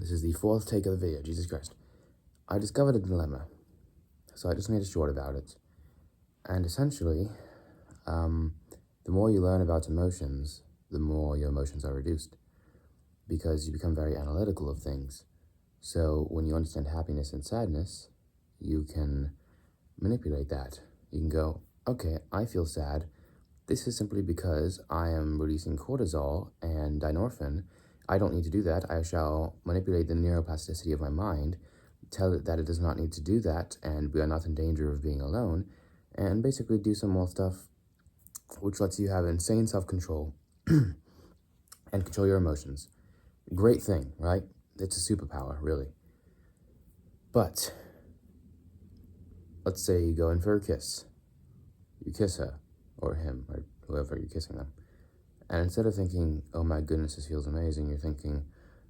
This is the fourth take of the video, Jesus Christ. I discovered a dilemma, so I just made a short about it. And essentially, the more you learn about emotions, the more your emotions are reduced, because you become very analytical of things. So when you understand happiness and sadness, you can manipulate that. You can go, okay, I feel sad. This is simply because I am releasing cortisol and dynorphin. I don't need to do that. I shall manipulate the neuroplasticity of my mind, tell it that it does not need to do that, and we are not in danger of being alone, and basically do some more stuff which lets you have insane self-control and control your emotions. Great thing, right? It's a superpower, really. But let's say you go in for a kiss. You kiss her, or him, or whoever you're kissing them. And instead of thinking, oh my goodness, this feels amazing, you're thinking,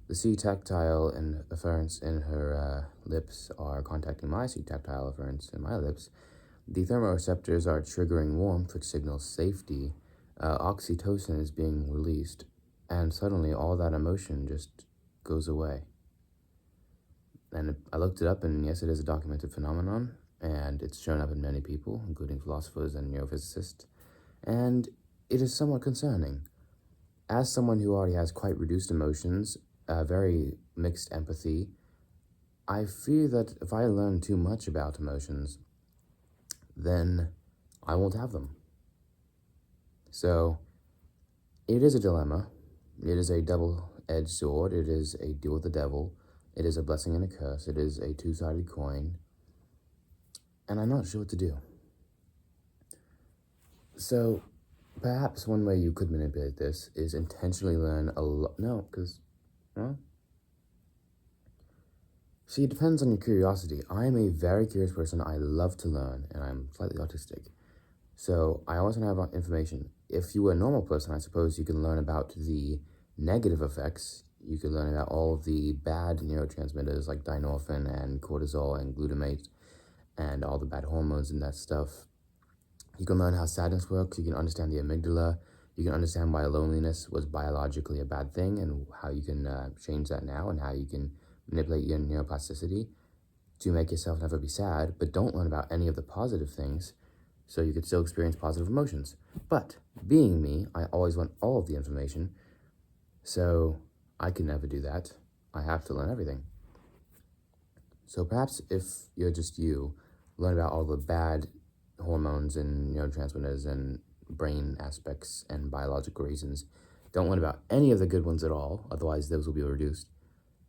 the C tactile and afferents in her lips are contacting my C tactile afferents in my lips. The thermoreceptors are triggering warmth, which signals safety. Oxytocin is being released, and suddenly all that emotion just goes away. And I looked it up, and yes, it is a documented phenomenon, and it's shown up in many people, including philosophers and neurophysicists, and it is somewhat concerning. As someone who already has quite reduced emotions, very mixed empathy, I fear that if I learn too much about emotions, then I won't have them. So, it is a dilemma. It is a double-edged sword. It is a deal with the devil. It is a blessing and a curse. It is a two-sided coin. And I'm not sure what to do. So, perhaps one way you could manipulate this is intentionally learn a lot. No, because, well, see, it depends on your curiosity. I am a very curious person. I love to learn, and I'm slightly autistic. So I always want to have information. If you were a normal person, I suppose you can learn about the negative effects. You can learn about all of the bad neurotransmitters like dynorphin and cortisol and glutamate and all the bad hormones and that stuff. You can learn how sadness works. You can understand the amygdala. You can understand why loneliness was biologically a bad thing and how you can change that now and how you can manipulate your neuroplasticity to make yourself never be sad, but don't learn about any of the positive things so you could still experience positive emotions. But being me, I always want all of the information, so I can never do that. I have to learn everything. So perhaps if you're just you, learn about all the bad hormones and neurotransmitters and brain aspects and biological reasons. Don't learn about any of the good ones at all, otherwise those will be reduced.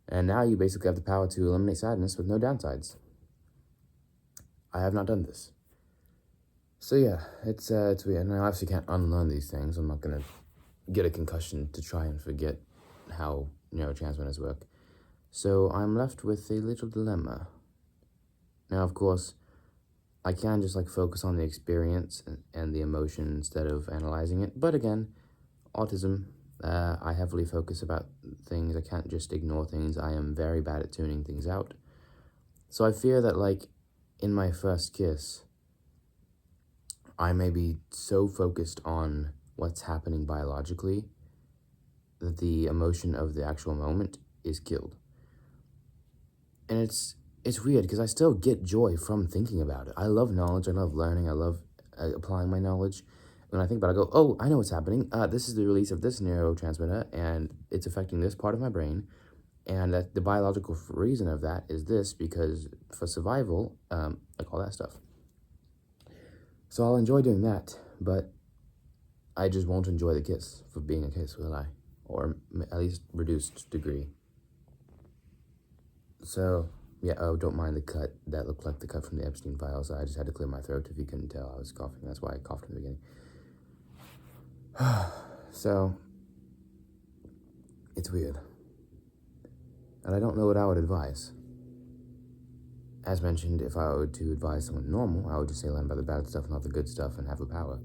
And now you basically have the power to eliminate sadness with no downsides. I have not done this. So yeah, it's weird. And I obviously can't unlearn these things. I'm not going to get a concussion to try and forget how neurotransmitters work. So I'm left with a little dilemma. Now, of course, I can just focus on the experience and the emotion instead of analyzing it. But again, autism, I heavily focus about things. I can't just ignore things. I am very bad at tuning things out. So I fear that in my first kiss, I may be so focused on what's happening biologically that the emotion of the actual moment is killed. And it's weird because I still get joy from thinking about it. I love knowledge. I love learning. I love applying my knowledge. When I think about it, I go, oh, I know what's happening. This is the release of this neurotransmitter, and it's affecting this part of my brain. And that the biological reason of that is this, because for survival, all that stuff. So I'll enjoy doing that, but I just won't enjoy the kiss for being a kiss, will I? Or at least reduced degree. So, yeah, oh, don't mind the cut. That looked like the cut from the Epstein files. I just had to clear my throat if you couldn't tell I was coughing. That's why I coughed in the beginning. So, it's weird. And I don't know what I would advise. As mentioned, if I were to advise someone normal, I would just say learn about the bad stuff, not the good stuff, and have the power.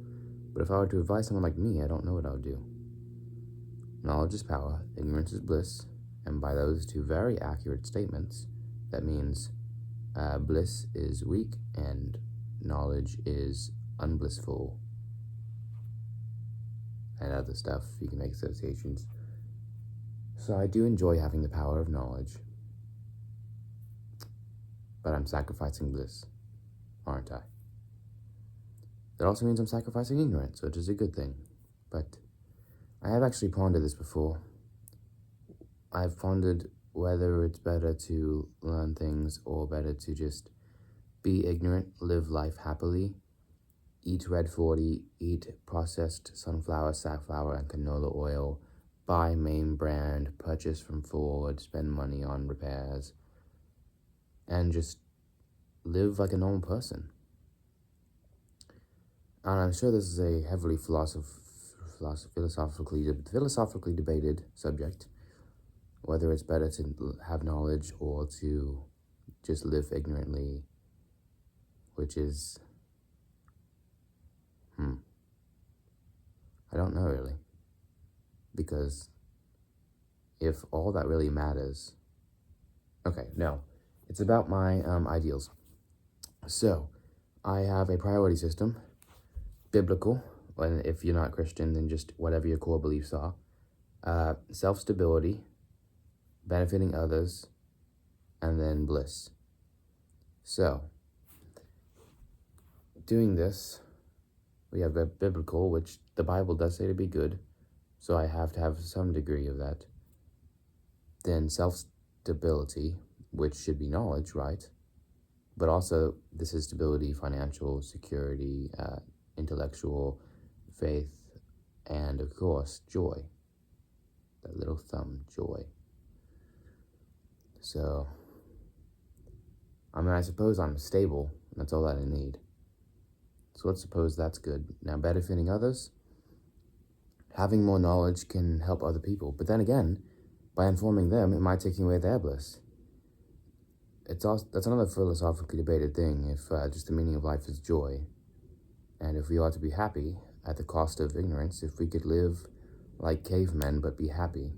But if I were to advise someone like me, I don't know what I would do. Knowledge is power, ignorance is bliss, and by those two very accurate statements, that means bliss is weak and knowledge is unblissful. And other stuff, you can make associations. So I do enjoy having the power of knowledge, but I'm sacrificing bliss, aren't I? That also means I'm sacrificing ignorance, which is a good thing. But I have actually pondered this before. I've pondered whether it's better to learn things or better to just be ignorant, live life happily, eat red 40, eat processed sunflower, safflower, and canola oil, buy main brand, purchase from Ford, spend money on repairs, and just live like a normal person. And I'm sure this is a heavily philosophically debated subject, whether it's better to have knowledge or to just live ignorantly, which is, I don't know really. Because if all that really matters, it's about my ideals. So, I have a priority system, biblical, and if you're not Christian, then just whatever your core beliefs are, self-stability, benefiting others, and then bliss. So, doing this, we have a biblical, which the Bible does say to be good, so I have to have some degree of that. Then self-stability, which should be knowledge, right? But also, this is stability, financial security, intellectual faith, and of course, joy. That little thumb, joy. So, I suppose I'm stable. That's all that I need. So let's suppose that's good. Now, benefiting others, having more knowledge can help other people. But then again, by informing them, it might take away their bliss. That's another philosophically debated thing, if just the meaning of life is joy. And if we ought to be happy at the cost of ignorance, if we could live like cavemen but be happy,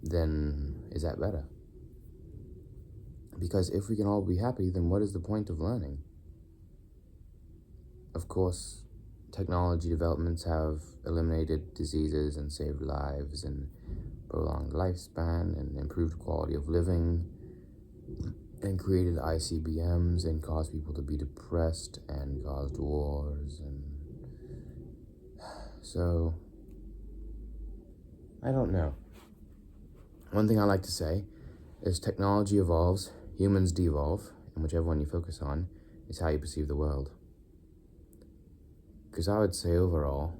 then is that better? Because if we can all be happy, then what is the point of learning? Of course, technology developments have eliminated diseases and saved lives and prolonged lifespan and improved quality of living and created ICBMs and caused people to be depressed and caused wars. And so, I don't know. One thing I like to say is technology evolves, humans devolve, and whichever one you focus on is how you perceive the world. Because I would say overall,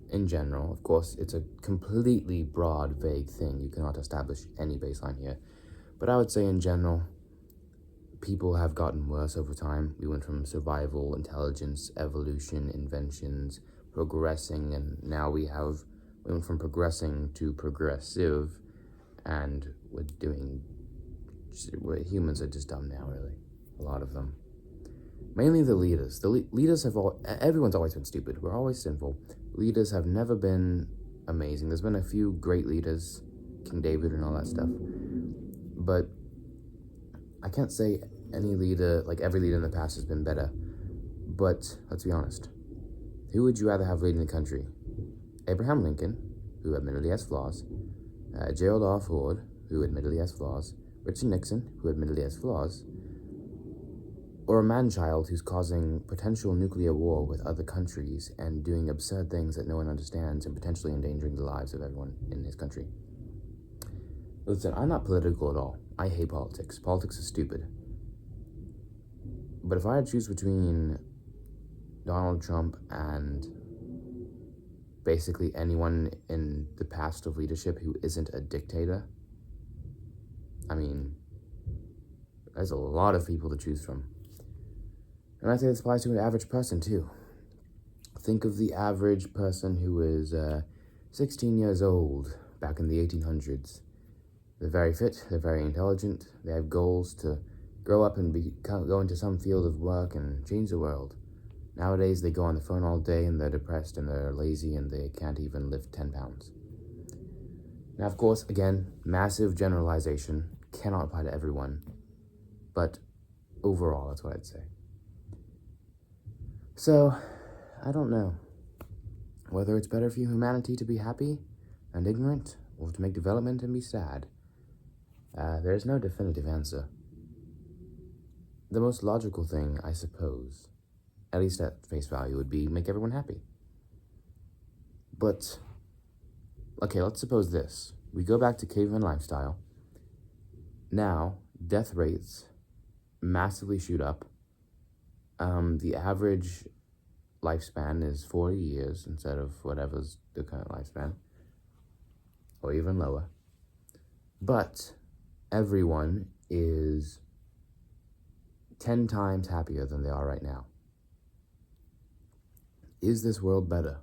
in general, of course, it's a completely broad, vague thing. You cannot establish any baseline here. But I would say in general, people have gotten worse over time. We went from survival, intelligence, evolution, inventions, progressing, and now we went from progressing to progressive, and humans are just dumb now, really. A lot of them. Mainly the leaders. The leaders everyone's always been stupid. We're always sinful. Leaders have never been amazing. There's been a few great leaders, King David and all that stuff. But I can't say every leader in the past has been better. But let's be honest. Who would you rather have leading the country? Abraham Lincoln, who admittedly has flaws. Gerald R. Ford, who admittedly has flaws. Richard Nixon, who admittedly has flaws. Or a man-child who's causing potential nuclear war with other countries and doing absurd things that no one understands and potentially endangering the lives of everyone in his country. Listen, I'm not political at all. I hate politics. Politics is stupid. But if I had to choose between Donald Trump and basically anyone in the past of leadership who isn't a dictator, there's a lot of people to choose from. And I say this applies to an average person, too. Think of the average person who is 16 years old back in the 1800s. They're very fit, they're very intelligent, they have goals to grow up and go into some field of work and change the world. Nowadays, they go on the phone all day and they're depressed and they're lazy and they can't even lift 10 pounds. Now, of course, again, massive generalization, cannot apply to everyone. But overall, that's what I'd say. So, I don't know whether it's better for humanity to be happy and ignorant or to make development and be sad. There's no definitive answer. the most logical thing, I suppose, at least at face value, would be make everyone happy. But, okay, let's suppose this. We go back to caveman lifestyle. Now, death rates massively shoot up. The average lifespan is 40 years instead of whatever's the current lifespan, or even lower. But everyone is 10 times happier than they are right now. Is this world better?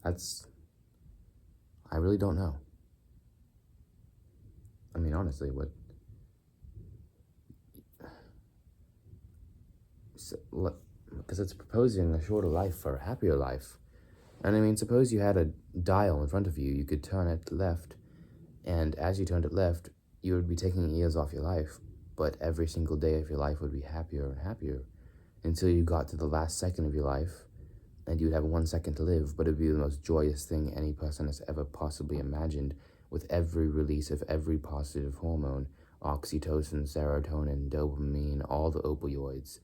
I really don't know. I mean, honestly, because it's proposing a shorter life for a happier life. And I mean, suppose you had a dial in front of you, you could turn it left, and as you turned it left, you would be taking years off your life, but every single day of your life would be happier and happier until you got to the last second of your life, and you would have 1 second to live, but it would be the most joyous thing any person has ever possibly imagined, with every release of every positive hormone, oxytocin, serotonin, dopamine, all the opioids.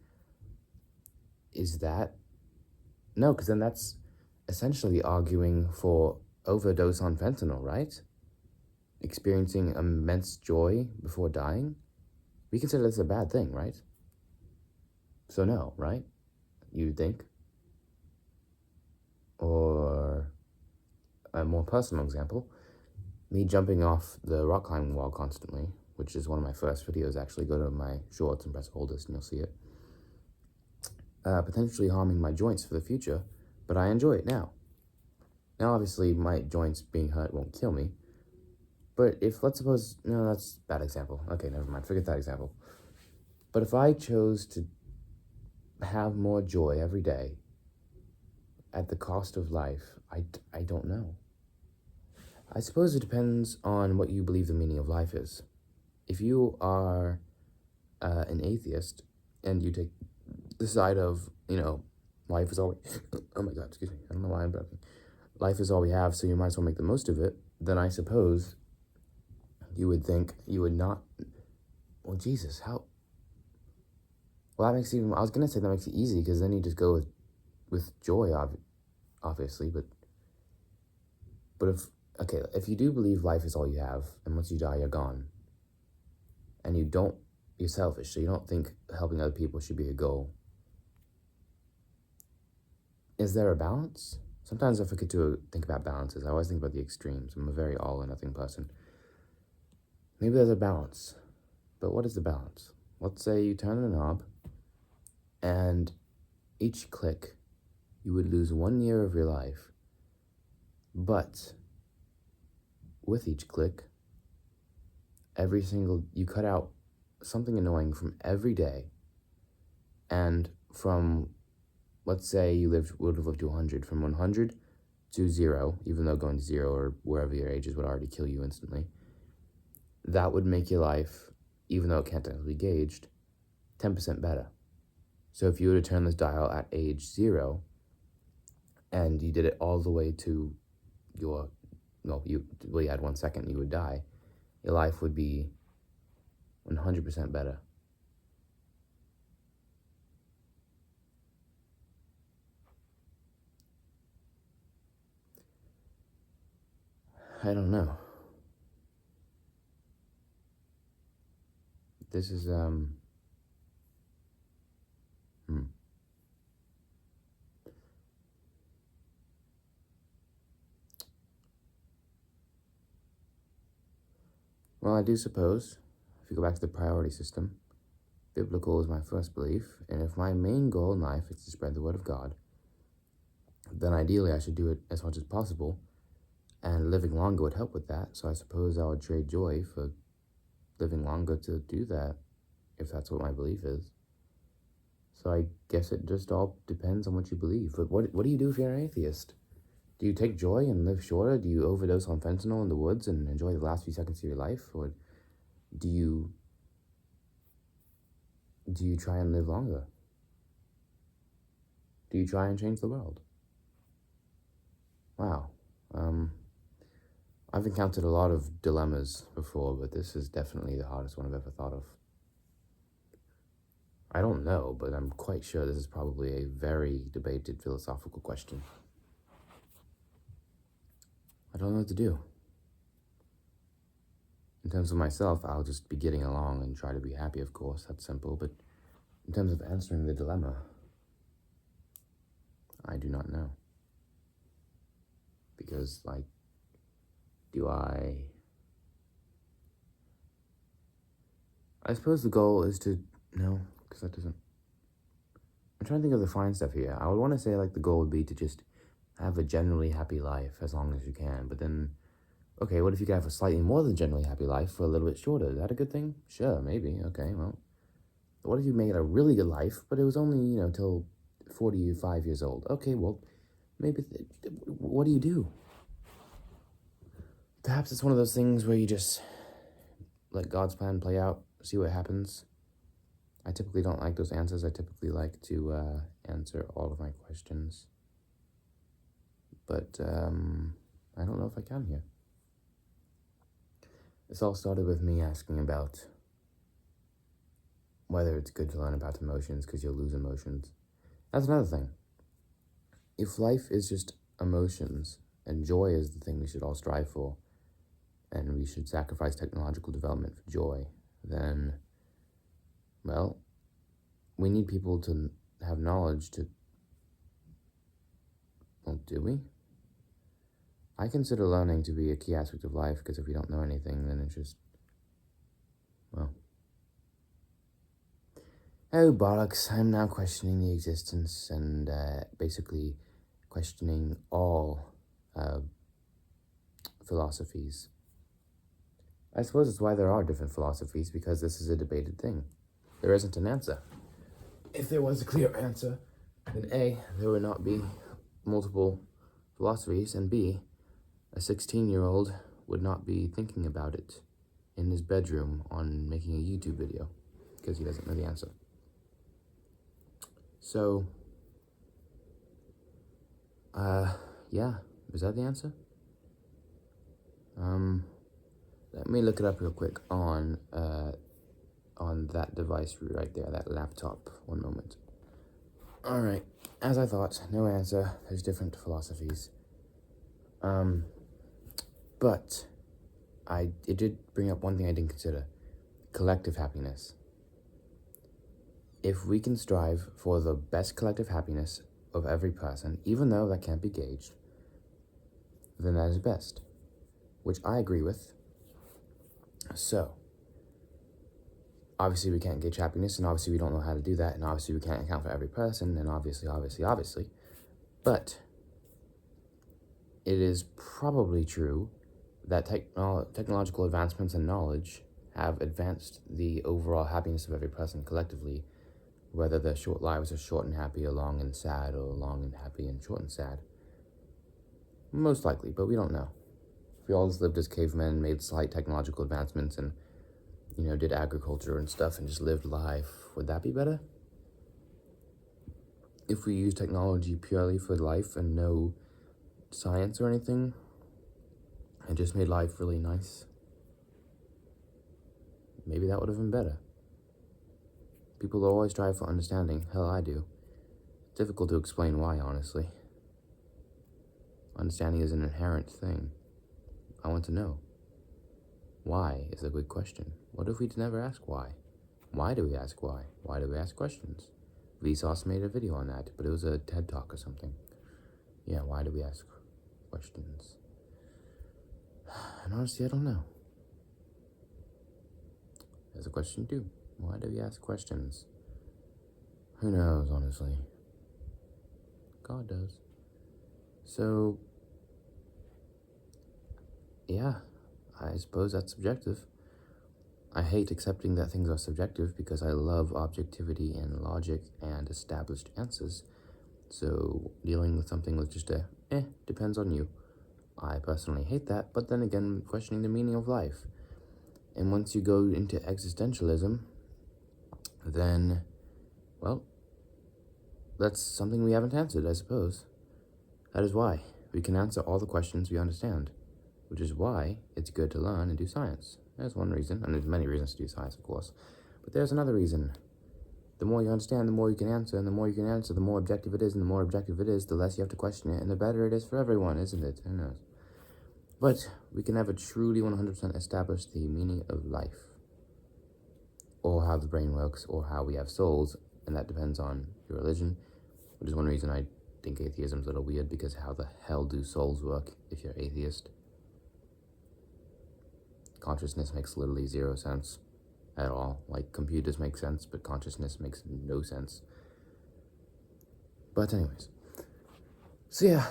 Is that? No, because then that's essentially arguing for overdose on fentanyl, right? Experiencing immense joy before dying? We consider this a bad thing, right? So no, right? You think? Or a more personal example, me jumping off the rock climbing wall constantly, which is one of my first videos. Actually, go to my shorts and press oldest and you'll see it. Potentially harming my joints for the future, but I enjoy it now. Now, obviously, my joints being hurt won't kill me, but if, let's suppose, no, that's a bad example. Okay, never mind, forget that example. But if I chose to have more joy every day at the cost of life, I don't know. I suppose it depends on what you believe the meaning of life is. If you are an atheist and you take the side of, life is all oh my god, excuse me, I don't know why I'm burping. Life is all we have, so you might as well make the most of it, then I suppose you would think you would not, well, Jesus, how, well, that makes it even, I was going to say that makes it easy, because then you just go with joy, obviously, but if you do believe life is all you have, and once you die, you're gone, and you're selfish, so you don't think helping other people should be a goal, is there a balance? Sometimes I forget to think about balances. I always think about the extremes. I'm a very all or nothing person. Maybe there's a balance, but what is the balance? Let's say you turn a knob, and each click, you would lose 1 year of your life, but with each click, you cut out something annoying from every day, and from, let's say you would have lived to 100, from 100 to 0, even though going to 0 or wherever your age is would already kill you instantly, that would make your life, even though it can't technically be gauged, 10% better. So if you were to turn this dial at age 0, and you did it all the way to you had 1 second, you would die, your life would be 100% better. I don't know. This is, Well, I do suppose, if you go back to the priority system, biblical is my first belief, and if my main goal in life is to spread the word of God, then ideally I should do it as much as possible, and living longer would help with that, so I suppose I would trade joy for living longer to do that, if that's what my belief is. So I guess it just all depends on what you believe. But what do you do if you're an atheist? Do you take joy and live shorter? Do you overdose on fentanyl in the woods and enjoy the last few seconds of your life? Or do you try and live longer? Do you try and change the world? Wow. I've encountered a lot of dilemmas before, but this is definitely the hardest one I've ever thought of. I don't know, but I'm quite sure this is probably a very debated philosophical question. I don't know what to do. In terms of myself, I'll just be getting along and try to be happy, of course. That's simple. But in terms of answering the dilemma, I do not know. Because, like, do I suppose the goal is to... No, because that doesn't... I'm trying to think of the fine stuff here. I would want to say, like, the goal would be to just have a generally happy life as long as you can. But then, okay, what if you could have a slightly more than generally happy life for a little bit shorter? Is that a good thing? Sure, maybe. Okay, well... What if you made a really good life, but it was only, till 45 years old? Okay, well, maybe... what do you do? Perhaps it's one of those things where you just let God's plan play out, see what happens. I typically don't like those answers. I typically like to answer all of my questions. But I don't know if I can here. This all started with me asking about whether it's good to learn about emotions because you'll lose emotions. That's another thing. If life is just emotions, and joy is the thing we should all strive for, and we should sacrifice technological development for joy, then, well, we need people to have knowledge to... Well, do we? I consider learning to be a key aspect of life, because if we don't know anything, then it's just... well... Oh, bollocks, I'm now questioning the existence and basically questioning all philosophies. I suppose it's why there are different philosophies, because this is a debated thing. There isn't an answer. If there was a clear answer, then A, there would not be multiple philosophies, and B, a 16-year-old would not be thinking about it in his bedroom on making a YouTube video, because he doesn't know the answer. So, yeah, is that the answer? Let me look it up real quick on that device right there, that laptop. One moment. All right, as I thought, no answer. There's different philosophies. But it did bring up one thing I didn't consider: collective happiness. If we can strive for the best collective happiness of every person, even though that can't be gauged, then that is best, which I agree with. So, obviously we can't gauge happiness, and obviously we don't know how to do that, and obviously we can't account for every person, and obviously, but it is probably true that technological advancements and knowledge have advanced the overall happiness of every person collectively, whether their short lives are short and happy or long and sad, or long and happy and short and sad. Most likely, but we don't know. If we all just lived as cavemen, made slight technological advancements, and, did agriculture and stuff and just lived life, would that be better? If we use technology purely for life and no science or anything, and just made life really nice, maybe that would have been better. People always strive for understanding. Hell, I do. It's difficult to explain why, honestly. Understanding is an inherent thing. I want to know. Why is a good question. What if we never ask why? Why do we ask why? Why do we ask questions? Vsauce made a video on that, but it was a TED Talk or something. Yeah, why do we ask questions? And honestly, I don't know. There's a question too. Why do we ask questions? Who knows, honestly? God does. So, yeah, I suppose that's subjective. I hate accepting that things are subjective because I love objectivity and logic and established answers. So, dealing with something with just depends on you. I personally hate that, but then again, questioning the meaning of life. And once you go into existentialism, then, well, that's something we haven't answered, I suppose. That is why we can answer all the questions we understand, which is why it's good to learn and do science. There's one reason, and there's many reasons to do science, of course, but there's another reason. The more you understand, the more you can answer, and the more you can answer, the more objective it is, and the more objective it is, the less you have to question it, and the better it is for everyone, isn't it? Who knows? But we can never truly 100% establish the meaning of life, or how the brain works, or how we have souls, and that depends on your religion, which is one reason I think atheism is a little weird, because how the hell do souls work if you're atheist? Consciousness makes literally zero sense at all. Like, computers make sense, but consciousness makes no sense. But anyways, so yeah,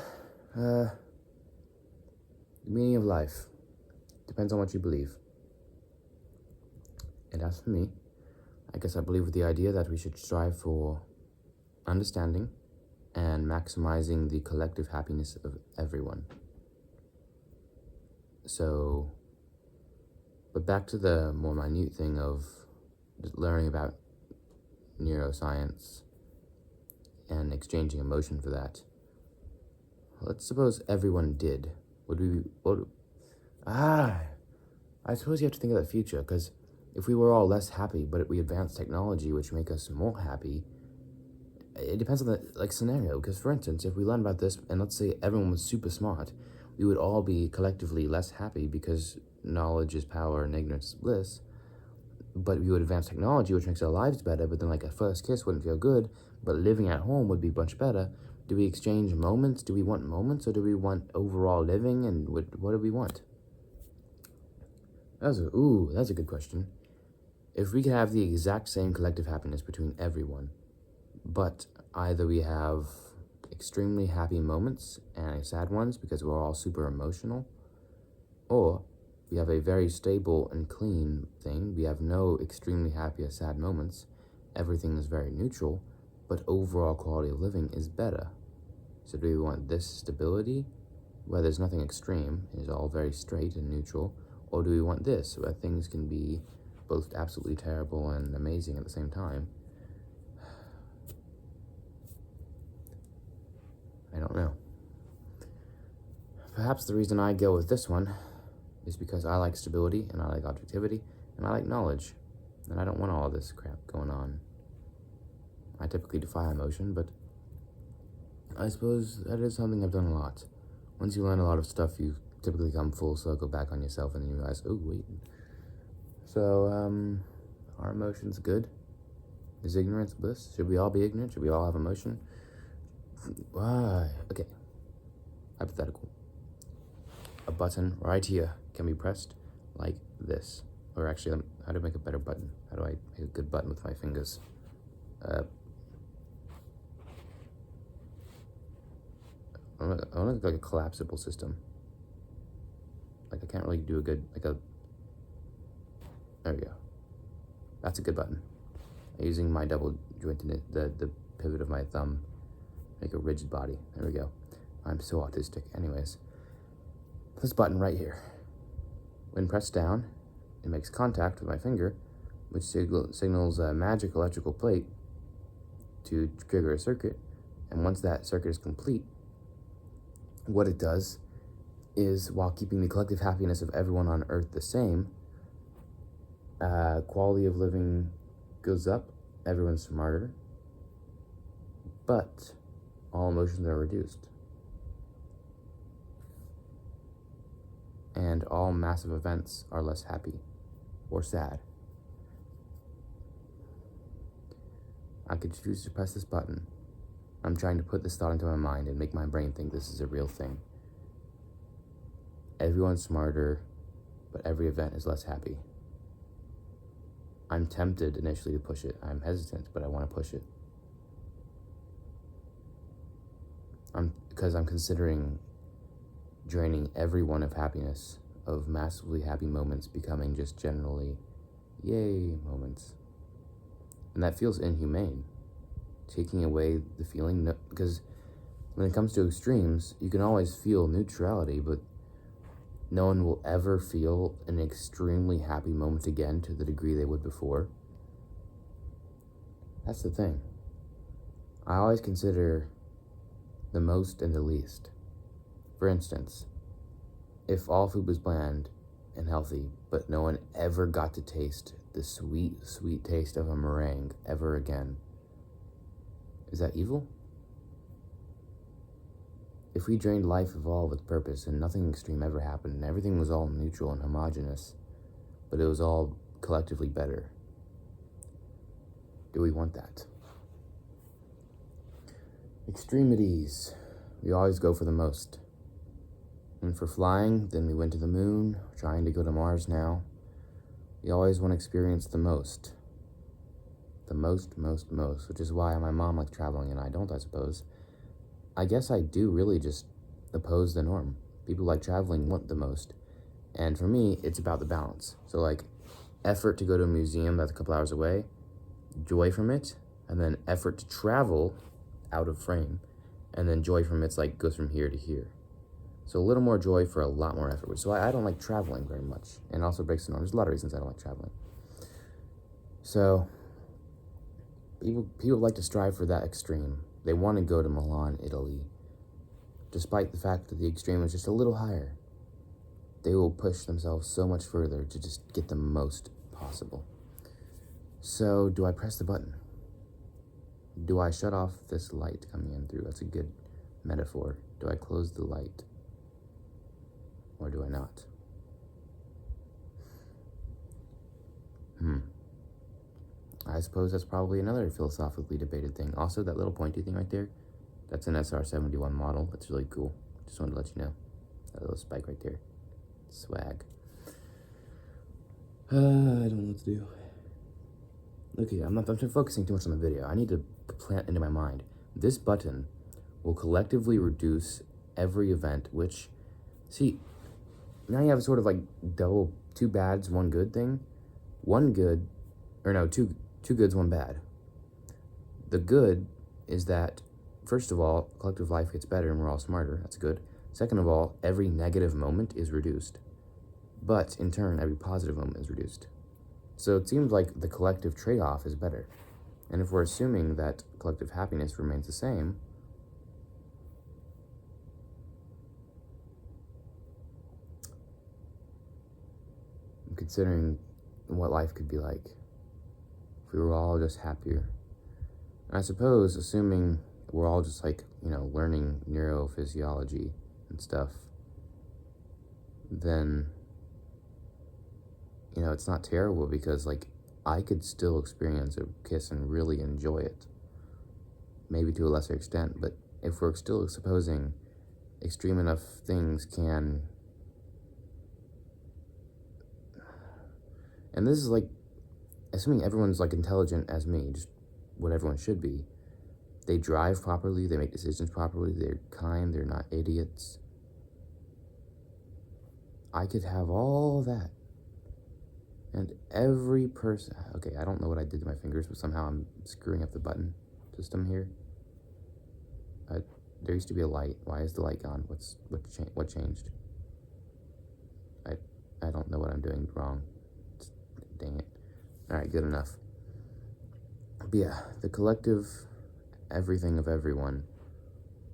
the meaning of life depends on what you believe. And as for me, I guess I believe with the idea that we should strive for understanding and maximizing the collective happiness of everyone. So, but back to the more minute thing of learning about neuroscience and exchanging emotion for that. Let's suppose everyone did. I suppose you have to think of the future, because if we were all less happy, but we advanced technology which make us more happy, it depends on the scenario. Because for instance, if we learn about this, and let's say everyone was super smart, we would all be collectively less happy, because knowledge is power and ignorance is bliss. But we would advance technology, which makes our lives better, but then a first kiss wouldn't feel good, but living at home would be much better. Do we exchange moments? Do we want moments, or do we want overall living, and what do we want? That's a good question. If we could have the exact same collective happiness between everyone, but either we have extremely happy moments and sad ones because we're all super emotional, or we have a very stable and clean thing. We have no extremely happy or sad moments. Everything is very neutral, but overall quality of living is better. So do we want this stability, where there's nothing extreme, it is all very straight and neutral, or do we want this, where things can be both absolutely terrible and amazing at the same time? I don't know. Perhaps the reason I go with this one is because I like stability, and I like objectivity, and I like knowledge, and I don't want all this crap going on. I typically defy emotion, but I suppose that is something I've done a lot. Once you learn a lot of stuff, you typically come full circle back on yourself, and then you realize, oh, wait. So, are emotions good? Is ignorance bliss? Should we all be ignorant? Should we all have emotion? Why? Okay. Hypothetical. A button right here can be pressed like this. Or actually, how do I make a better button? How do I make a good button with my fingers? I want to like a collapsible system. I can't really do a good, there we go. That's a good button. Using my double jointed, the pivot of my thumb, make a rigid body. There we go. I'm so autistic. Anyways, this button right here, when pressed down, it makes contact with my finger, which signals a magic electrical plate to trigger a circuit. And once that circuit is complete, what it does is, while keeping the collective happiness of everyone on Earth the same, quality of living goes up, everyone's smarter, but all emotions are reduced. And all massive events are less happy or sad. I could choose to press this button. I'm trying to put this thought into my mind and make my brain think this is a real thing. Everyone's smarter, but every event is less happy. I'm tempted initially to push it. I'm hesitant, but I want to push it. Because I'm considering draining everyone of happiness, of massively happy moments becoming just generally yay moments. And that feels inhumane. Taking away the feeling, because when it comes to extremes, you can always feel neutrality, but no one will ever feel an extremely happy moment again to the degree they would before. That's the thing. I always consider the most and the least. For instance, if all food was bland and healthy, but no one ever got to taste the sweet, sweet taste of a meringue ever again. Is that evil? If we drained life of all with purpose and nothing extreme ever happened and everything was all neutral and homogeneous, but it was all collectively better, do we want that? Extremities. We always go for the most. And for flying, then we went to the moon, trying to go to Mars now. We always want to experience the most. The most, which is why my mom likes traveling and I don't, I suppose. I guess I do really just oppose the norm. People like traveling want the most. And for me, it's about the balance. So like, effort to go to a museum that's a couple hours away, joy from it, and then effort to travel out of frame, and then joy from it's like goes from here to here. So a little more joy for a lot more effort. So I don't like traveling very much, and also breaks the norm. There's a lot of reasons I don't like traveling. So people like to strive for that extreme. They want to go to Milan, Italy, despite the fact that the extreme is just a little higher. They will push themselves so much further to just get the most possible. So do I press the button? Do I shut off this light coming in through? That's a good metaphor. Do I close the light? Or do I not? I suppose that's probably another philosophically debated thing. Also, that little pointy thing right there, that's an SR-71 model. That's really cool. Just wanted to let you know. That little spike right there. Swag. I don't know what to do. Okay, I'm focusing too much on the video. I need to plant into my mind. This button will collectively reduce every event, which, see, now you have sort of like double, two bads, one good thing. Two goods, one bad. The good is that, first of all, collective life gets better and we're all smarter. That's good. Second of all, every negative moment is reduced. But, in turn, every positive moment is reduced. So it seems like the collective trade-off is better. And if we're assuming that collective happiness remains the same, I'm considering what life could be like if we were all just happier. And I suppose, assuming we're all just like, learning neurophysiology and stuff, then, it's not terrible because, like, I could still experience a kiss and really enjoy it. Maybe to a lesser extent, but if we're still supposing extreme enough things can... And this is like, assuming everyone's like intelligent as me, just what everyone should be. They drive properly, they make decisions properly, they're kind, they're not idiots. I could have all that. And every person... Okay, I don't know what I did to my fingers, but somehow I'm screwing up the button system here. There used to be a light. Why is the light gone? What changed? I don't know what I'm doing wrong. Dang it. Alright, good enough. But yeah, the collective everything of everyone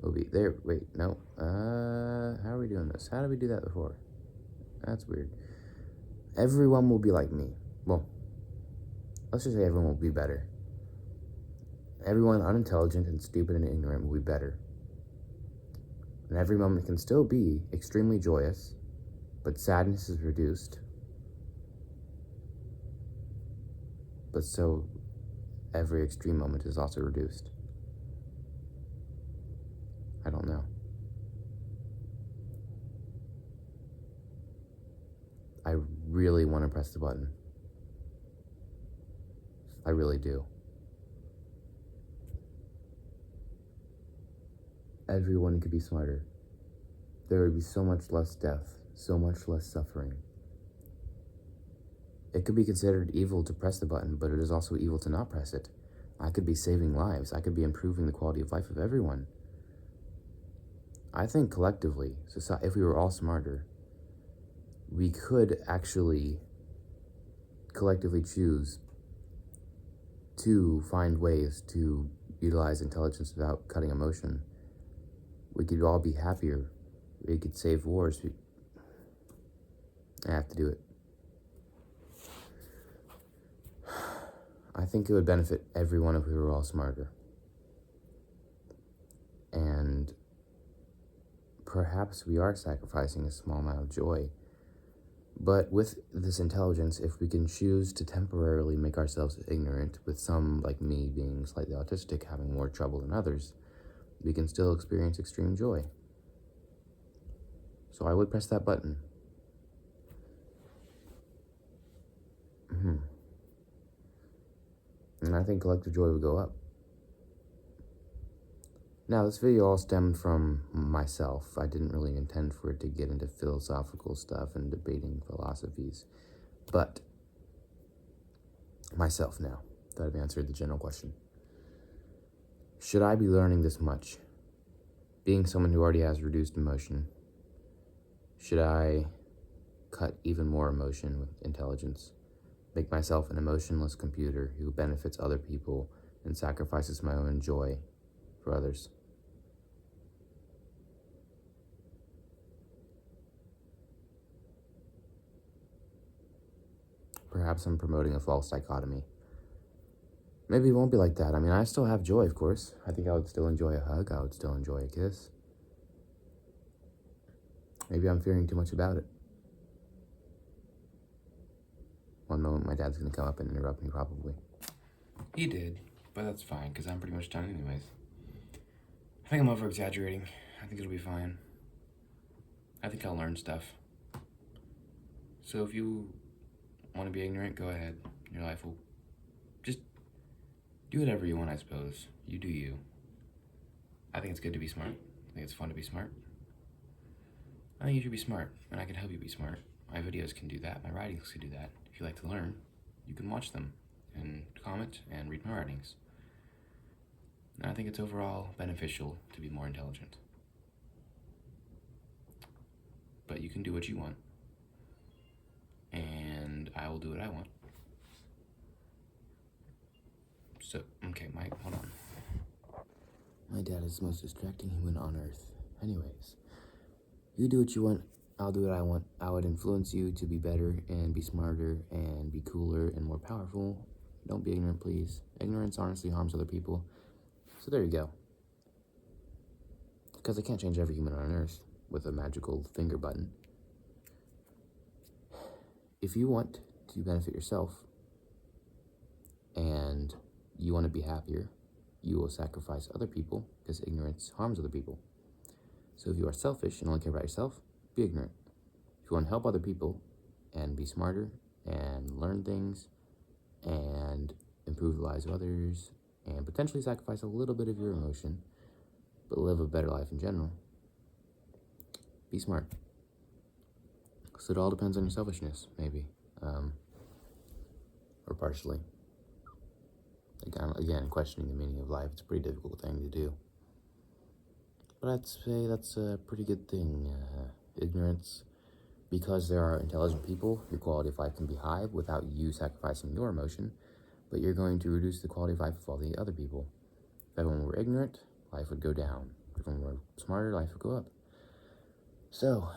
will be there. Wait, no. How are we doing this? How did we do that before? That's weird. Everyone will be like me. Well, let's just say everyone will be better. Everyone unintelligent and stupid and ignorant will be better. And every moment can still be extremely joyous, but sadness is reduced. But so every extreme moment is also reduced. I don't know. I really want to press the button. I really do. Everyone could be smarter. There would be so much less death, so much less suffering. It could be considered evil to press the button, but it is also evil to not press it. I could be saving lives. I could be improving the quality of life of everyone. I think collectively, if we were all smarter, we could actually collectively choose to find ways to utilize intelligence without cutting emotion. We could all be happier. We could save wars. I have to do it. I think it would benefit everyone if we were all smarter. And perhaps we are sacrificing a small amount of joy. But with this intelligence, if we can choose to temporarily make ourselves ignorant, with some, like me, being slightly autistic, having more trouble than others, we can still experience extreme joy. So I would press that button. And I think collective joy would go up. Now, this video all stemmed from myself. I didn't really intend for it to get into philosophical stuff and debating philosophies. But myself now, that I've answered the general question. Should I be learning this much? Being someone who already has reduced emotion, should I cut even more emotion with intelligence? Make myself an emotionless computer who benefits other people and sacrifices my own joy for others? Perhaps I'm promoting a false dichotomy. Maybe it won't be like that. I mean, I still have joy, of course. I think I would still enjoy a hug. I would still enjoy a kiss. Maybe I'm fearing too much about it. One moment, my dad's gonna come up and interrupt me, probably. He did, but that's fine, because I'm pretty much done anyways. I think I'm over-exaggerating. I think it'll be fine. I think I'll learn stuff. So if you want to be ignorant, go ahead. Your life will just do whatever you want, I suppose. You do you. I think it's good to be smart. I think it's fun to be smart. I think you should be smart, and I can help you be smart. My videos can do that. My writings can do that. If you like to learn, you can watch them and comment and read my writings. And I think it's overall beneficial to be more intelligent. But you can do what you want. And I will do what I want. So, okay, Mike, hold on. My dad is the most distracting human on earth. Anyways, you do what you want, I'll do what I want. I would influence you to be better and be smarter and be cooler and more powerful. Don't be ignorant, please. Ignorance honestly harms other people. So there you go. Because I can't change every human on earth with a magical finger button. If you want to benefit yourself and you want to be happier, you will sacrifice other people because ignorance harms other people. So if you are selfish and only care about yourself, be ignorant. If you want to help other people and be smarter and learn things and improve the lives of others and potentially sacrifice a little bit of your emotion, but live a better life in general, be smart. So it all depends on your selfishness, maybe, or partially. Again, questioning the meaning of life, it's a pretty difficult thing to do. But I'd say that's a pretty good thing. Ignorance, because there are intelligent people, your quality of life can be high without you sacrificing your emotion, but you're going to reduce the quality of life of all the other people. If everyone were ignorant, life would go down. If everyone were smarter, life would go up. So,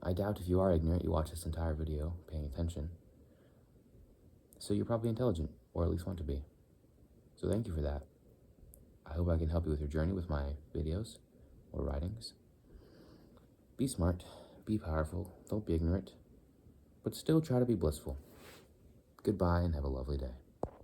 I doubt if you are ignorant, you watch this entire video paying attention. So you're probably intelligent, or at least want to be. So thank you for that. I hope I can help you with your journey with my videos or writings. Be smart, be powerful, don't be ignorant, but still try to be blissful. Goodbye and have a lovely day.